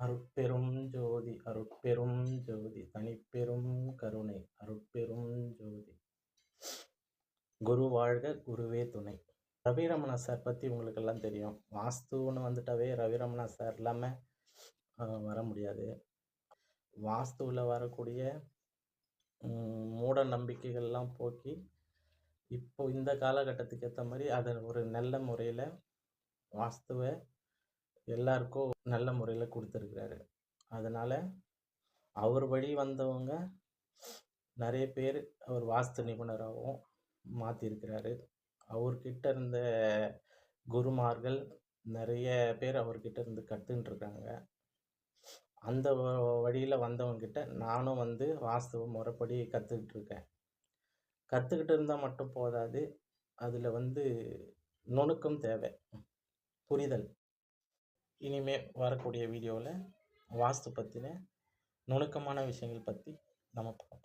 அருட்பெரும் ஜோதி அருட்பெரும் ஜோதி தனிப்பெரும் கருணை அருட்பெரும் ஜோதி. குரு வாழ்க, குருவே துணை. ரவிரமணா சார் பற்றி உங்களுக்கெல்லாம் தெரியும். வாஸ்துன்னு வந்துட்டாவே ரவிரமணா சார் இல்லாமல் வர முடியாது. வாஸ்துவில் வரக்கூடிய மூட நம்பிக்கைகள்லாம் போக்கி இப்போ இந்த காலகட்டத்துக்கு ஏற்ற மாதிரி அதை ஒரு நல்ல முறையில் வாஸ்துவை எல்லாருக்கும் நல்ல முறையில் கொடுத்துருக்குறாரு. அதனால் அவர் வழி வந்தவங்க நிறைய பேர் அவர் வாஸ்து நிபுணராகவும் மாற்றிருக்கிறாரு. அவர்கிட்ட இருந்த குருமார்கள் நிறைய பேர் அவர்கிட்ட இருந்து கற்றுன்ட்ருக்காங்க. அந்த வழியில் வந்தவங்கக்கிட்ட நானும் வாஸ்துவ முறைப்படி கற்றுக்கிட்டுருக்கேன். கற்றுக்கிட்டு இருந்தால் மட்டும் போதாது, அதில் நுணுக்கம் தேவை, புரிதல். இனிமேல் வரக்கூடிய வீடியோவில் வாஸ்து பற்றின நுணுக்கமான விஷயங்கள் பற்றி நம்ம பார்ப்போம்.